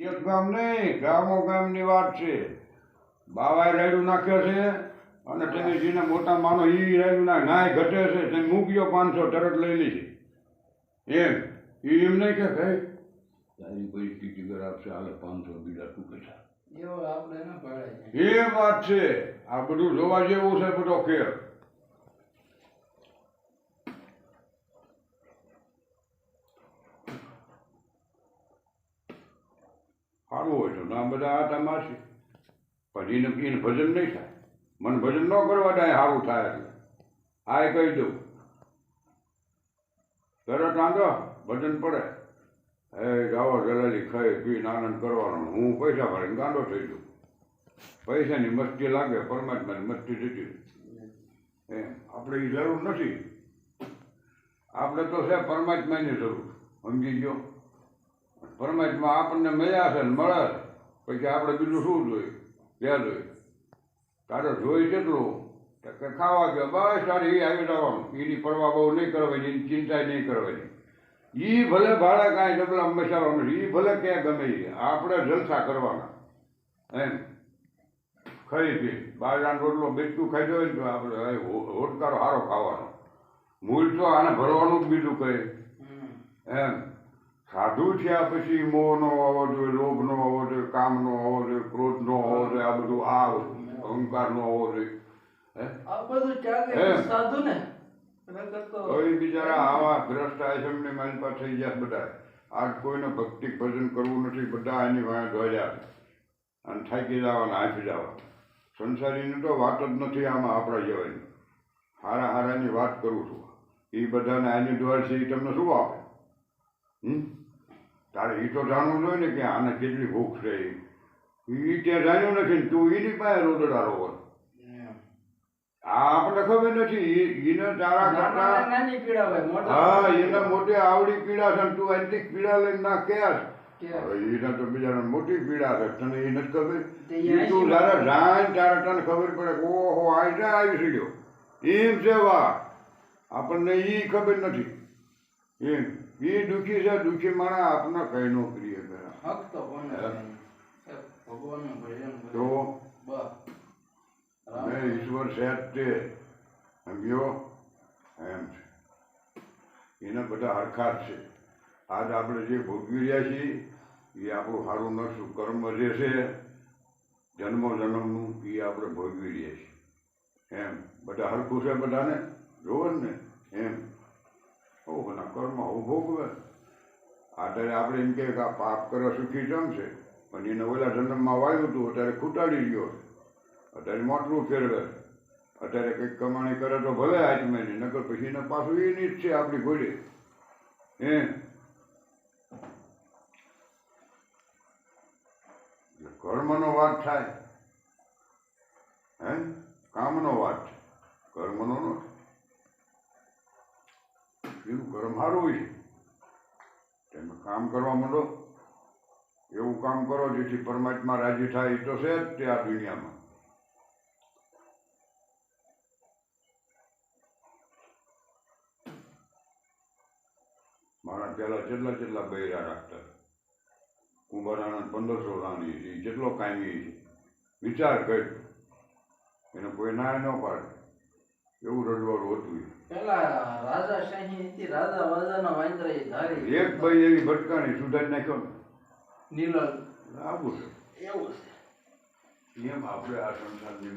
એક ગામ નહીં, ગામો ગામની વાત છે. બાવાએ રાયડું નાખ્યો છે અને તેને જેને મોટા માનો ઈ રાયડું નાય ઘટે છે તેને મૂક્યો 500 તરત લઈ લીધી. એમ એમ નહીં કે ભાઈ તારી પરિસ્થિતિ ખરાબ છે, હાલે 500 બીજા તું કશા એ વાત છે. આ બધું જોવા જેવું છે બધો ખેલ. સારું હોય તો ના બધા આટા મારશે પણ એને ભજન નહીં થાય. મને ભજન ન કરવા દે સારું થાય એટલે આ કહી દઉં તરત આંધો ભજન પડે. હે જાઓ જલાલી ખાઈ પીને આનંદ કરવાનો. હું પૈસા ભરીને ગાંડો થઈ જાઉં. પૈસાની મસ્તી લાગે, પરમાત્માની મસ્તી જતી એમ. આપણે એ જરૂર નથી. આપણે તો છે પરમાત્માની જરૂર. સમજી ગયો? પરમાત્મા આપણને મળ્યા છે ને મળે પછી આપણે બીજું શું જોઈએ? ક્યાં જોઈએ? તારે જોઈ કેટલું કે ખાવા ગયો બસ તારે એ આવી જવાનું. એની પરવા બહુ નહીં કરવાની, એની ચિંતા નહીં કરવાની. એ ભલે ભાડે કાંઈ ડબલા મસાલો નથી, એ ભલે ક્યાં ગમે એ આપણે જલસા કરવાના એમ. ખાઈ પી બાજરાનો રોટલો બેચતું ખાઈ હોય ને તો આપણે હોટકારો સારો ખાવાનો. મૂળ તો આને ભરવાનું જ બીજું કહે એમ. સાધુ થયા પછી મોહ નો હોવો જોઈએ, લોભ નો હોવો જોઈએ, કામ નો હોવો જોઈએ, ક્રોધ નો હોવો જોઈએ, આ બધું આ અહંકાર નો હોવો જોઈએ. બિચારા આવા ભ્રષ્ટ આશ્રમની મારી પાસે થઈ ગયા બધા. આજ કોઈને ભક્તિ ભજન કરવું નથી, બધા એની વાંહે દોડ્યા અને થાકી જવાના, હાંફી જવા. સંસારીની તો વાત જ નથી આમાં આપણા જેવાની. હારા હારાની વાત કરું છું. એ બધાને આની દોડ છે એ તમને શું આપે? તારે એ તો જાણવું જોઈએ ને કે આને કેટલી ભૂખ છે. એ ત્યાં જાણ્યું નથી ને તું એની પાસે રોદડા રોવો. આ આપણને ખબર નથી. એને તારા કરતા હા એને મોટી આવડી પીડા છે ને તું એટલી પીડા લઈને ના ક્યાં એને તો બીજાને મોટી પીડા છે. તને એ નથી ખબર? તું તારે જાણ ત્યારે તને ખબર પડે કે ઓહો આવી ગયો એમ છે. વાત આપણને એ ખબર નથી એમ. એ દુઃખી છે, દુઃખી માણસ આપણને કઈ નો કરીએ તો ઈશ્વર સહેજ તે સમજ્યો એમ છે. એના બધા હરખા છે. આજ આપણે જે ભોગવી રહ્યા છીએ એ આપણું સારું નશું કર્મ જે છે જન્મો જન્મનું એ આપણે ભોગવી રહ્યા છીએ એમ. બધા હરખું છે બધાને જોવે ને એમ. ના કર્મ હું ભોગવે. અત્યારે આપણે એમ કે આ પાપ કરવા સુખી જમશે પણ એને ઓલા જન્મમાં વાવ્યું હતું અત્યારે ખૂટાડી ગયો. અત્યારે મોટલું ફેરવે. અત્યારે કંઈક કમાણી કરે તો ભલે હાથમાં નકર પછી એને પાછું એની જ છે આપણી ઘોડે એમ. કર્મનો વાત થાય હે, કામનો વાત છે, કર્મનો નથી. એનું કર્મ સારું હોય છે તેમાં કામ કરવા માંડો. એવું કામ કરો જેથી પરમાત્મા રાજી થાય. એ તો છે જ તે આ દુનિયામાં. મારા પહેલા જેટલા બૈરા રાખતા. કુંભારાના 1500 રાણી છે, જેટલો કાયમી છે. વિચાર કર્યો એને કોઈ ના ન પાડે એવું રજવાડું હતું. એક ભાઈ એવી ભટકાણી સુધારી નાખ્યો ને નીલલ આવું છે એવું છે. એમ આપણે આ સંસારની